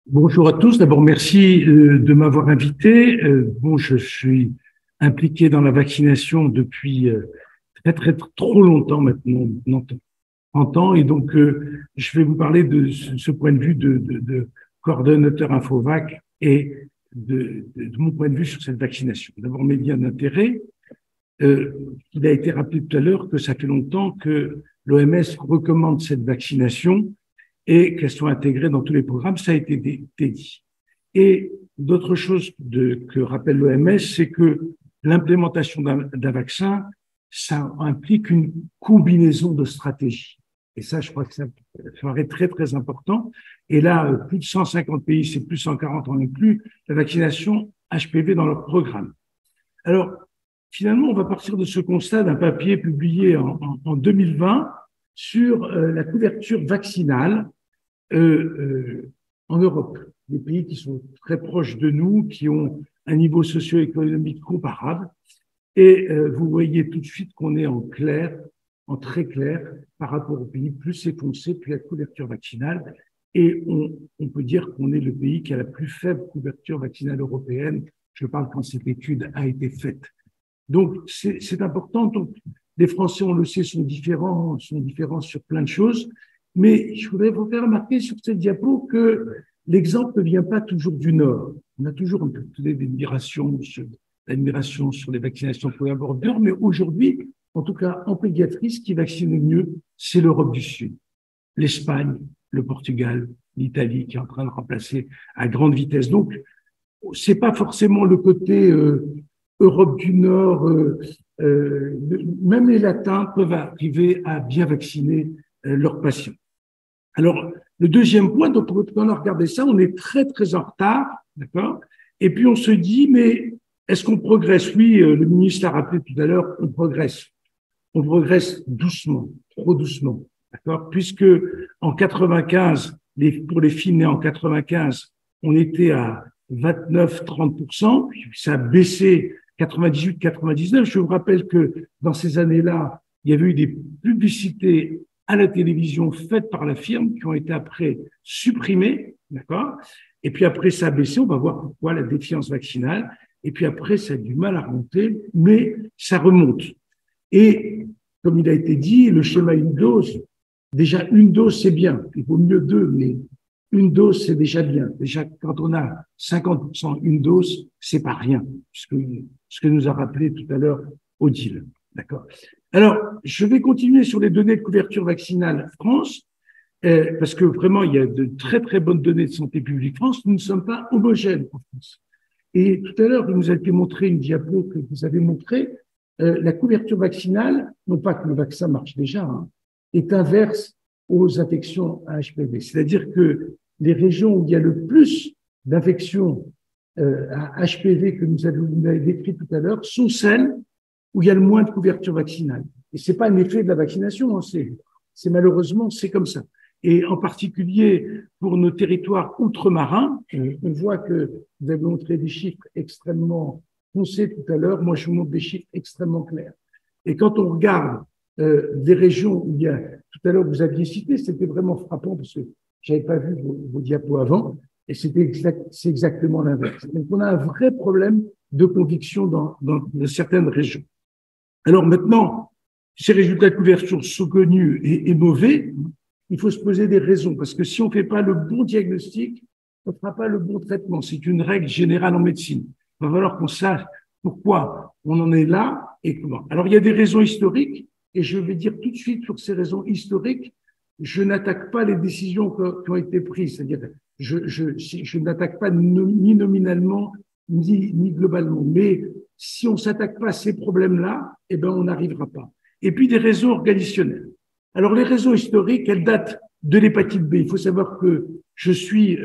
Bonjour à tous. D'abord, merci de m'avoir invité. Je suis impliqué dans la vaccination depuis trop longtemps maintenant 30 ans, et donc je vais vous parler de ce point de vue de coordonnateur Infovac et de mon point de vue sur cette vaccination. D'abord, mes liens d'intérêt. Il a été rappelé tout à l'heure que ça fait longtemps que l'OMS recommande cette vaccination et qu'elles soient intégrées dans tous les programmes. Ça a été dit. Et d'autres choses que rappelle l'OMS, c'est que l'implémentation d'un vaccin, ça implique une combinaison de stratégies. Et ça, je crois que ça paraît très important. Et là, plus de 150 pays, c'est plus 140 en inclus, la vaccination HPV dans leur programme. Alors, finalement, on va partir de ce constat d'un papier publié en 2020 sur la couverture vaccinale en Europe, des pays qui sont très proches de nous, qui ont un niveau socio-économique comparable. Et vous voyez tout de suite qu'on est en très clair, par rapport aux pays plus éfoncés, plus la couverture vaccinale. Et on peut dire qu'on est le pays qui a la plus faible couverture vaccinale européenne. Je parle quand cette étude a été faite. Donc, c'est important. Donc, les Français, on le sait, sont différents sur plein de choses. Mais je voudrais vous faire remarquer sur cette diapo que l'exemple ne vient pas toujours du Nord. On a toujours un peu d'admiration sur les vaccinations collaborateurs, mais aujourd'hui, en tout cas en pédiatrie, ce qui vaccine le mieux, c'est l'Europe du Sud. L'Espagne, le Portugal, l'Italie, qui est en train de remplacer à grande vitesse. Donc, c'est pas forcément le côté Europe du Nord. Même les Latins peuvent arriver à bien vacciner leurs patients. Alors, le deuxième point, donc, quand on a regardé ça, on est très en retard, d'accord? Et puis, on se dit, mais est-ce qu'on progresse? Oui, le ministre l'a rappelé tout à l'heure, on progresse. On progresse doucement, trop doucement, d'accord? Puisque en 95, pour les filles nées en 95, on était à 29-30%, puis ça a baissé 98-99. Je vous rappelle que dans ces années-là, il y avait eu des publicités à la télévision faites par la firme qui ont été après supprimées, d'accord? Et puis après, ça a baissé, on va voir pourquoi, la défiance vaccinale. Et puis après, ça a du mal à remonter, mais ça remonte. Et comme il a été dit, le schéma une dose, déjà une dose, c'est bien. Il vaut mieux deux, mais une dose, c'est déjà bien. Déjà, quand on a 50% une dose, c'est pas rien, ce que nous a rappelé tout à l'heure Odile. D'accord? Alors, je vais continuer sur les données de couverture vaccinale France, parce que vraiment, il y a de très bonnes données de santé publique France. Nous ne sommes pas homogènes en France. Et tout à l'heure, il nous a été montré une diapo que vous avez montrée. La couverture vaccinale, non pas que le vaccin marche déjà, hein, est inverse aux infections à HPV. C'est-à-dire que les régions où il y a le plus d'infections à HPV que vous avez décrites tout à l'heure sont celles où il y a le moins de couverture vaccinale. Et c'est pas un effet de la vaccination, hein, c'est malheureusement, c'est comme ça. Et en particulier pour nos territoires outre-marins, on voit que vous avez montré des chiffres extrêmement foncés tout à l'heure. Moi, je vous montre des chiffres extrêmement clairs. Et quand on regarde des régions où il y a, tout à l'heure, vous aviez cité, c'était vraiment frappant parce que j'avais pas vu vos diapos avant, et c'est exactement l'inverse. Donc, on a un vrai problème de conviction dans certaines régions. Alors maintenant, ces résultats de couverture sont connus et mauvais. Il faut se poser des raisons, parce que si on ne fait pas le bon diagnostic, on ne fera pas le bon traitement. C'est une règle générale en médecine. Il va falloir qu'on sache pourquoi on en est là et comment. Alors, il y a des raisons historiques, et je vais dire tout de suite sur ces raisons historiques, je n'attaque pas les décisions qui ont été prises. C'est-à-dire, je n'attaque pas ni nominalement, ni globalement. Mais si on ne s'attaque pas à ces problèmes-là, eh ben, on n'arrivera pas. Et puis, des raisons organisationnelles. Alors, les raisons historiques, elles datent de l'hépatite B. Il faut savoir que je suis,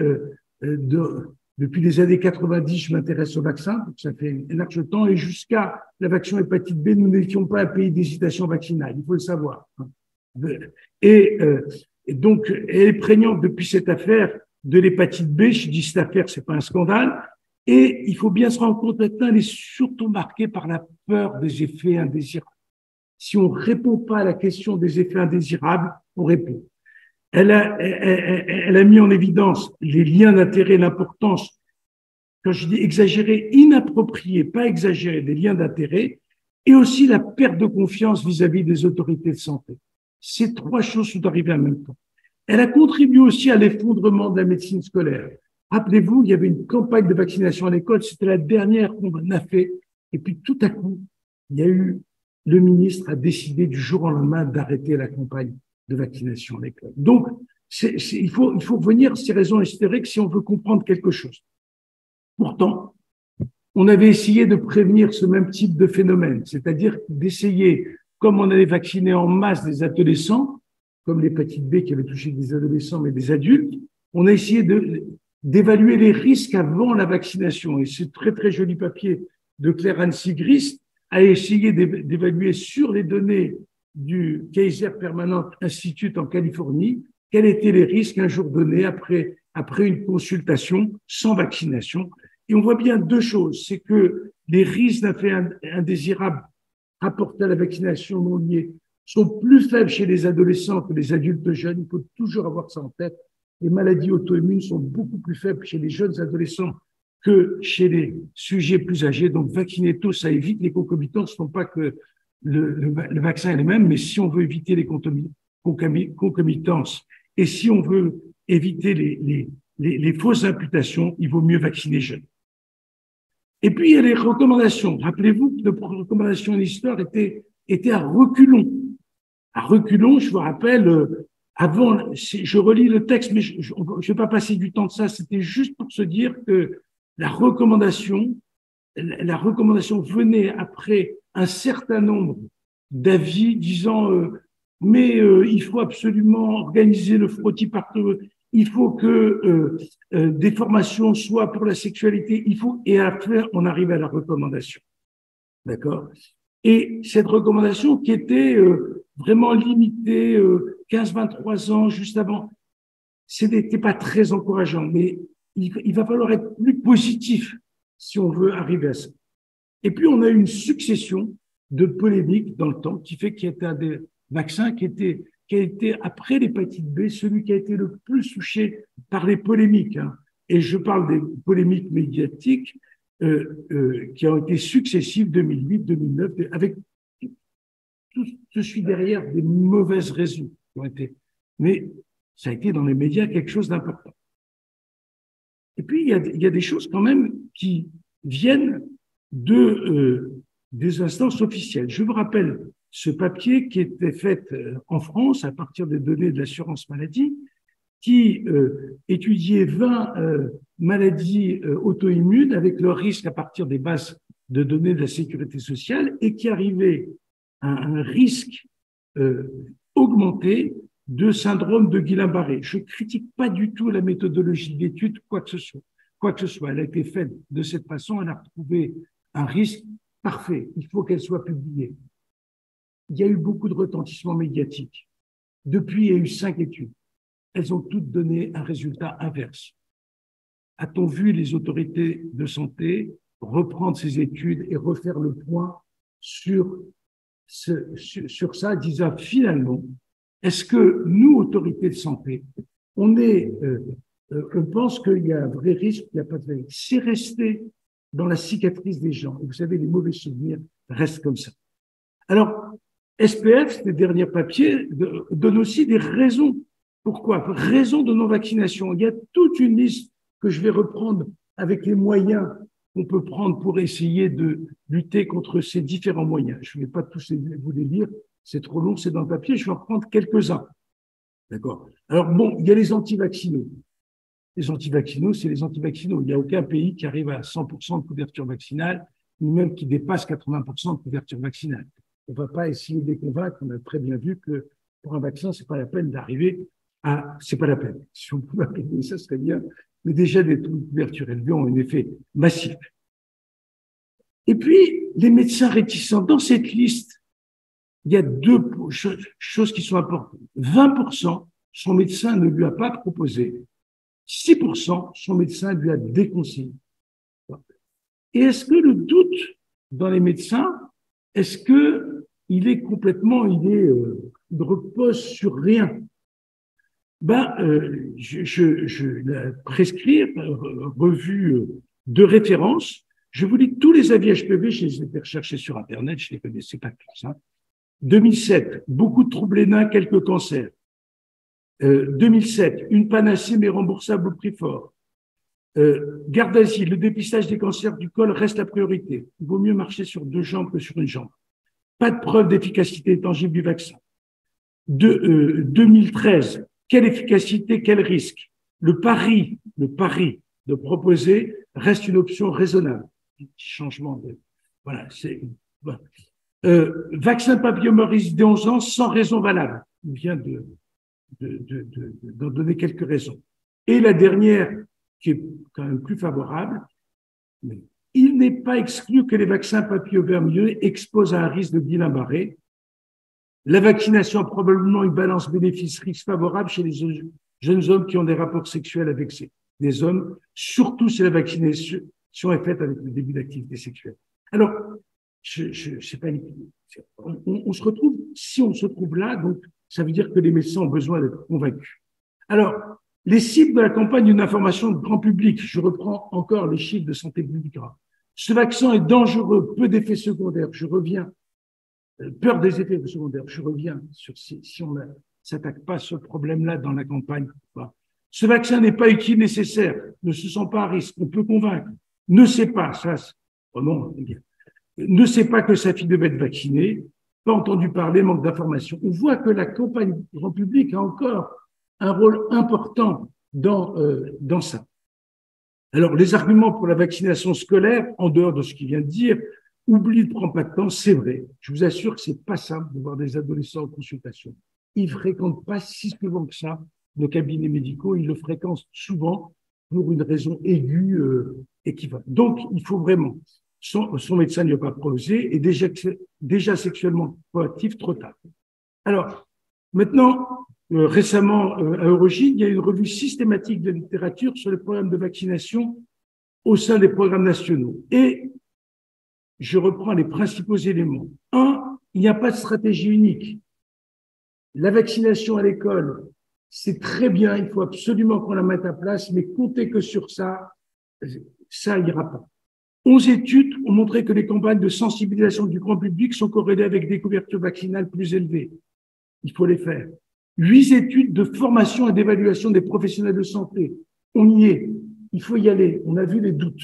depuis les années 90, je m'intéresse au vaccin, donc ça fait un large temps, et jusqu'à la vaccination hépatite B, nous n'étions pas un pays d'hésitation vaccinale, il faut le savoir. Et donc, elle est prégnante depuis cette affaire de l'hépatite B. Je dis cette affaire, c'est pas un scandale. Et il faut bien se rendre compte maintenant, elle est surtout marquée par la peur des effets indésirables. Si on ne répond pas à la question des effets indésirables, on répond. Elle a mis en évidence les liens d'intérêt, l'importance, quand je dis exagéré, inapproprié, pas exagéré, des liens d'intérêt, et aussi la perte de confiance vis-à-vis des autorités de santé. Ces trois choses sont arrivées en même temps. Elle a contribué aussi à l'effondrement de la médecine scolaire. Rappelez-vous, il y avait une campagne de vaccination à l'école, c'était la dernière qu'on a fait, et puis tout à coup, il y a eu, le ministre a décidé du jour au lendemain d'arrêter la campagne de vaccination à l'école. Donc, il faut venir ces raisons historiques si on veut comprendre quelque chose. Pourtant, on avait essayé de prévenir ce même type de phénomène, c'est-à-dire d'essayer, comme on avait vacciné en masse des adolescents, comme l'hépatite B qui avait touché des adolescents mais des adultes, on a essayé d'évaluer les risques avant la vaccination. Et ce très, très joli papier de Claire-Anne Sigrist a essayé d'évaluer sur les données du Kaiser Permanente Institute en Californie quels étaient les risques un jour donné après une consultation sans vaccination. Et on voit bien deux choses, c'est que les risques d'effets indésirables rapportés à la vaccination non liée sont plus faibles chez les adolescents que les adultes jeunes. Il faut toujours avoir ça en tête. Les maladies auto-immunes sont beaucoup plus faibles chez les jeunes adolescents que chez les sujets plus âgés. Donc, vacciner tôt, ça évite les concomitances. Ce ne sont pas que le vaccin est le même, mais si on veut éviter les concomitances et si on veut éviter les fausses imputations, il vaut mieux vacciner jeunes. Et puis, il y a les recommandations. Rappelez-vous que nos recommandations en histoire étaient à reculons. À reculons, je vous rappelle, avant, je relis le texte, mais je ne vais pas passer du temps de ça, c'était juste pour se dire que la recommandation venait après un certain nombre d'avis disant il faut absolument organiser le frottis partout, il faut que des formations soient pour la sexualité, et après on arrive à la recommandation. D'accord? Et cette recommandation qui était vraiment limitée, 15-23 ans, juste avant, ce n'était pas très encourageant, mais il va falloir être plus positif si on veut arriver à ça. Et puis, on a eu une succession de polémiques dans le temps qui fait qu'il y a un des vaccins qui a été, après l'hépatite B, celui qui a été le plus touché par les polémiques. Hein. Et je parle des polémiques médiatiques qui ont été successives, 2008, 2009, avec tout ce suit derrière des mauvaises raisons qui ont été. Mais ça a été dans les médias quelque chose d'important. Et puis, il y a des choses quand même qui viennent des instances officielles. Je vous rappelle ce papier qui était fait en France à partir des données de l'assurance maladie, qui étudiait 20 maladies auto-immunes avec leur risque à partir des bases de données de la sécurité sociale et qui arrivait à un risque augmenté de syndrome de Guillain-Barré. Je ne critique pas du tout la méthodologie d'étude, quoi que ce soit. Elle a été faite de cette façon, elle a retrouvé un risque parfait. Il faut qu'elle soit publiée. Il y a eu beaucoup de retentissement médiatique. Depuis, il y a eu 5 études. Elles ont toutes donné un résultat inverse. A-t-on vu les autorités de santé reprendre ces études et refaire le point sur ça, disant finalement, est-ce que nous, autorités de santé, on pense qu'il y a un vrai risque, il n'y a pas de vrai risque. C'est resté dans la cicatrice des gens. Et vous savez, les mauvais souvenirs restent comme ça. Alors, SPF, les derniers papiers, donnent aussi des raisons. Pourquoi? Raison de non-vaccination. Il y a toute une liste que je vais reprendre avec les moyens qu'on peut prendre pour essayer de lutter contre ces différents moyens. Je ne vais pas tous vous les lire, c'est trop long, c'est dans le papier, je vais en prendre quelques-uns. D'accord? Alors bon, il y a les antivaccinaux. Les antivaccinaux, c'est les antivaccinaux. Il n'y a aucun pays qui arrive à 100% de couverture vaccinale, ni même qui dépasse 80% de couverture vaccinale. On ne va pas essayer de les convaincre, on a très bien vu que pour un vaccin, c'est pas la peine d'arriver c'est pas la peine. Si on pouvait appeler ça, serait bien. Mais déjà, des taux de couverture élevés ont un effet massif. Et puis, les médecins réticents. Dans cette liste, il y a deux choses qui sont importantes. 20%, son médecin ne lui a pas proposé. 6%, son médecin lui a déconseillé. Et est-ce que le doute dans les médecins, est-ce que il repose sur rien? La prescrire, revue de référence. Je vous lis tous les avis HPV, je les ai recherchés sur Internet, je ne les connaissais pas tous. 2007, beaucoup de troubles énins, quelques cancers. 2007, une panacée mais remboursable au prix fort. Garde d'asile, le dépistage des cancers du col reste la priorité. Il vaut mieux marcher sur 2 jambes que sur une jambe. Pas de preuve d'efficacité tangible du vaccin. 2013, quelle efficacité, quel risque? Le pari de proposer reste une option raisonnable. Un petit changement de, voilà, c'est, voilà. Vaccin papillomavirus dès 11 ans sans raison valable. On vient d'en donner quelques raisons. Et la dernière, qui est quand même plus favorable, mais il n'est pas exclu que les vaccins papillomavirus exposent à un risque de Guillain-Barré. La vaccination a probablement une balance bénéfice-risque favorable chez les jeunes hommes qui ont des rapports sexuels avec des hommes, surtout si la vaccination est faite avec le début d'activité sexuelle. Alors, je sais pas, on se retrouve, si on se trouve là, donc ça veut dire que les médecins ont besoin d'être convaincus. Alors, les cibles de la campagne d'une information de grand public, je reprends encore les chiffres de Santé publique. Ce vaccin est dangereux, peu d'effets secondaires, je reviens. Peur des effets secondaires, je reviens sur si on ne s'attaque pas à ce problème-là dans la campagne. Ce vaccin n'est pas utile, nécessaire, ne se sent pas à risque, on peut convaincre, ne sait pas, ne sait pas que sa fille devait être vaccinée, pas entendu parler, manque d'informations. On voit que la campagne grand public a encore un rôle important dans ça. Alors, les arguments pour la vaccination scolaire, en dehors de ce qu'il vient de dire, oublie ne prend pas de temps, c'est vrai. Je vous assure que c'est pas simple de voir des adolescents en consultation. Ils fréquentent pas si souvent que ça nos cabinets médicaux, ils le fréquentent souvent pour une raison aiguë équivalente. Donc, il faut vraiment, son médecin ne lui a pas proposé et déjà sexuellement proactif trop tard. Alors, maintenant, récemment, à Eurogine, il y a une revue systématique de la littérature sur les programmes de vaccination au sein des programmes nationaux. Et je reprends les principaux éléments. 1, il n'y a pas de stratégie unique. La vaccination à l'école, c'est très bien, il faut absolument qu'on la mette à place, mais comptez que sur ça, ça ira pas. 11 études ont montré que les campagnes de sensibilisation du grand public sont corrélées avec des couvertures vaccinales plus élevées. Il faut les faire. 8 études de formation et d'évaluation des professionnels de santé. On y est. Il faut y aller. On a vu les doutes.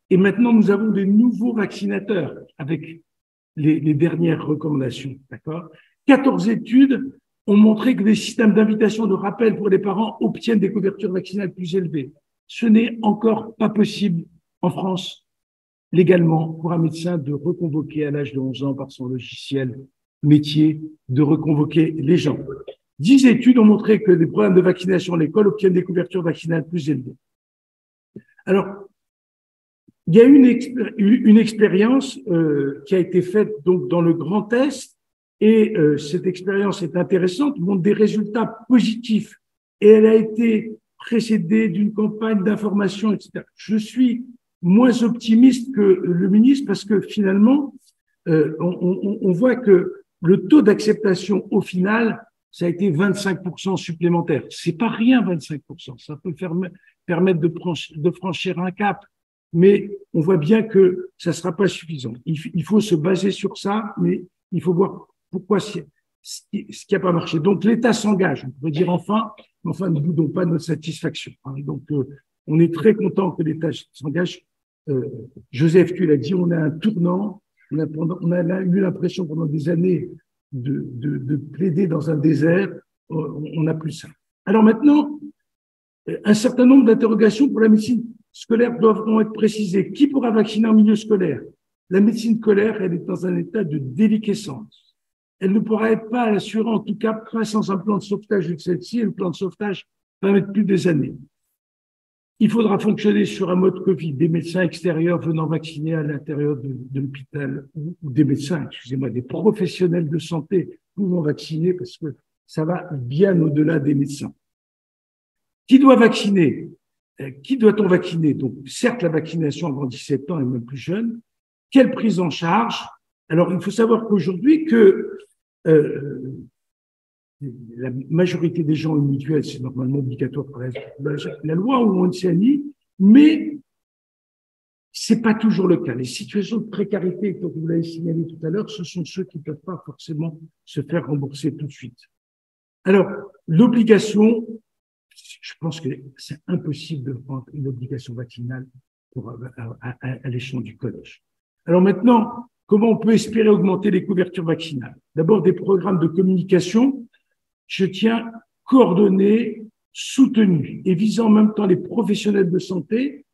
Et maintenant, nous avons des nouveaux vaccinateurs avec les dernières recommandations. D'accord ? 14 études ont montré que des systèmes d'invitation de rappel pour les parents obtiennent des couvertures vaccinales plus élevées. Ce n'est encore pas possible en France, légalement, pour un médecin de reconvoquer à l'âge de 11 ans par son logiciel métier, de reconvoquer les gens. 10 études ont montré que les programmes de vaccination à l'école obtiennent des couvertures vaccinales plus élevées. Alors, il y a une expérience qui a été faite donc dans le Grand Est, et cette expérience est intéressante, montre des résultats positifs, et elle a été précédée d'une campagne d'information, etc. Je suis moins optimiste que le ministre parce que finalement, on voit que le taux d'acceptation au final, ça a été 25% supplémentaire. C'est pas rien, 25%. Ça peut permettre de franchir un cap. Mais on voit bien que ça ne sera pas suffisant. Il faut se baser sur ça, mais il faut voir pourquoi ce qui n'a pas marché. Donc, l'État s'engage. On pourrait dire enfin, mais enfin, ne boudons pas notre satisfaction. Donc, on est très content que l'État s'engage. Joseph, tu l'as dit, on a un tournant. On a eu l'impression pendant des années de plaider dans un désert. On n'a plus ça. Alors maintenant, un certain nombre d'interrogations pour la médecine scolaires devront être précisées. Qui pourra vacciner en milieu scolaire? La médecine scolaire, elle est dans un état de déliquescence. Elle ne pourra pas l'assurer, en tout cas, pas sans un plan de sauvetage de celle-ci, et le plan de sauvetage va mettre plus des années. Il faudra fonctionner sur un mode Covid, des médecins extérieurs venant vacciner à l'intérieur de l'hôpital, ou des médecins, excusez-moi, des professionnels de santé pouvant vacciner, parce que ça va bien au-delà des médecins. Qui doit vacciner? Qui doit-on vacciner? Donc, certes, la vaccination avant 17 ans et même plus jeune. Quelle prise en charge? Alors, il faut savoir qu'aujourd'hui, la majorité des gens une mutuelle, c'est normalement obligatoire par la loi ou en Océanie, mais c'est pas toujours le cas. Les situations de précarité, comme vous l'avez signalé tout à l'heure, ce sont ceux qui ne peuvent pas forcément se faire rembourser tout de suite. Alors, l'obligation, je pense que c'est impossible de prendre une obligation vaccinale à l'échelon du collège. Alors maintenant, comment on peut espérer augmenter les couvertures vaccinales? D'abord, des programmes de communication, je tiens, coordonnés, soutenus et visant en même temps les professionnels de santé,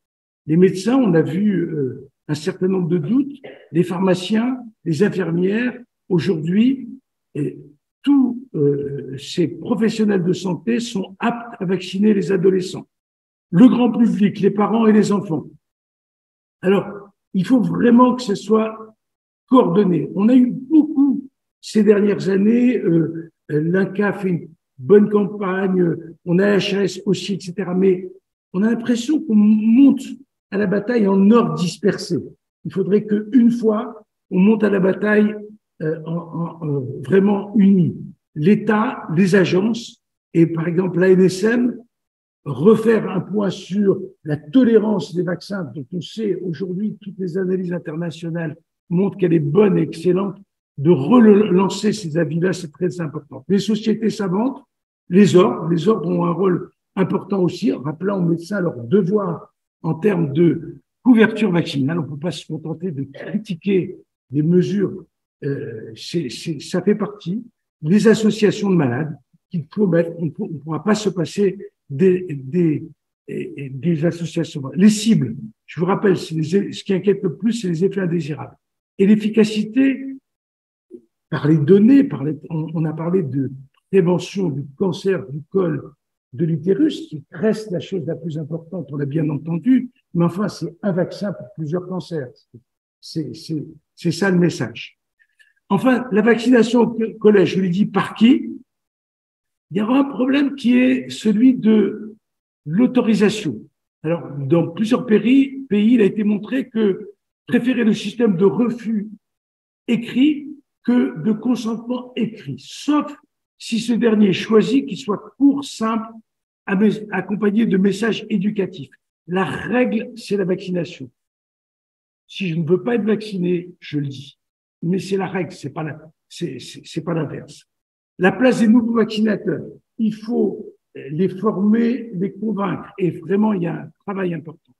les médecins, on a vu un certain nombre de doutes, les pharmaciens, les infirmières, aujourd'hui, tous ces professionnels de santé sont aptes à vacciner les adolescents, le grand public, les parents et les enfants. Alors, il faut vraiment que ce soit coordonné. On a eu beaucoup ces dernières années, l'INCa fait une bonne campagne, on a HAS aussi, etc. Mais on a l'impression qu'on monte à la bataille en ordre dispersé. Il faudrait qu'une fois, on monte à la bataille vraiment unis. L'État, les agences et par exemple l'ANSM, refaire un point sur la tolérance des vaccins, dont on sait aujourd'hui, toutes les analyses internationales montrent qu'elle est bonne et excellente, de relancer ces avis-là, c'est très important. Les sociétés savantes, les ordres ont un rôle important aussi, rappelant aux médecins leur devoir en termes de couverture vaccinale. On ne peut pas se contenter de critiquer des mesures, ça fait partie. Les associations de malades qu'il faut mettre, on ne pourra pas se passer des associations. Les cibles, je vous rappelle, ce qui inquiète le plus, c'est les effets indésirables. Et l'efficacité, par les données, on a parlé de prévention du cancer du col de l'utérus, qui reste la chose la plus importante, on l'a bien entendu, mais enfin, c'est un vaccin pour plusieurs cancers. C'est ça le message. Enfin, la vaccination au collège, je l'ai dit, par qui? Il y aura un problème qui est celui de l'autorisation. Alors, dans plusieurs pays, il a été montré que préférer le système de refus écrit que de consentement écrit, sauf si ce dernier choisit qu'il soit court, simple, accompagné de messages éducatifs. La règle, c'est la vaccination. Si je ne veux pas être vacciné, je le dis. Mais c'est la règle, c'est pas l'inverse. La place des nouveaux vaccinateurs, il faut les former, les convaincre. Et vraiment, il y a un travail important.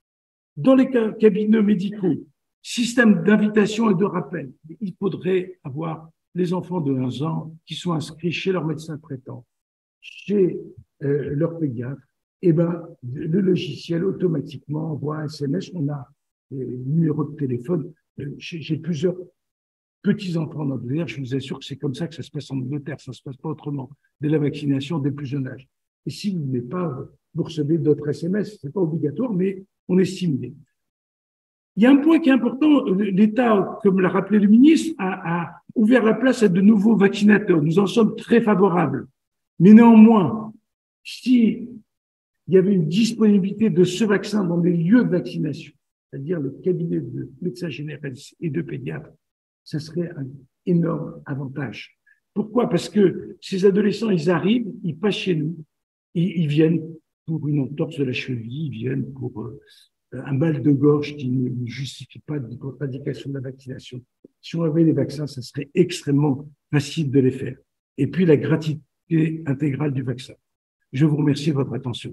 Dans les cabinets médicaux, système d'invitation et de rappel, il faudrait avoir les enfants de 11 ans qui sont inscrits chez leur médecin traitant, chez leur pédiatre. Et ben, le logiciel automatiquement envoie un SMS. On a les numéros de téléphone. J'ai plusieurs petits-enfants en Angleterre, je vous assure que c'est comme ça que ça se passe en Angleterre, ça ne se passe pas autrement, dès la vaccination, dès le plus jeune âge. Et si vous n'êtes pas, vous recevez d'autres SMS, ce n'est pas obligatoire, mais on est stimulé. Il y a un point qui est important, l'État, comme l'a rappelé le ministre, a ouvert la place à de nouveaux vaccinateurs. Nous en sommes très favorables. Mais néanmoins, si il y avait une disponibilité de ce vaccin dans les lieux de vaccination, c'est-à-dire le cabinet de médecins généralistes et de pédiatres, ça serait un énorme avantage. Pourquoi? Parce que ces adolescents, ils arrivent, ils passent chez nous, ils viennent pour une entorse de la cheville, ils viennent pour un mal de gorge qui ne justifie pas de contre-indication de la vaccination. Si on avait les vaccins, ça serait extrêmement facile de les faire. Et puis la gratuité intégrale du vaccin. Je vous remercie de votre attention.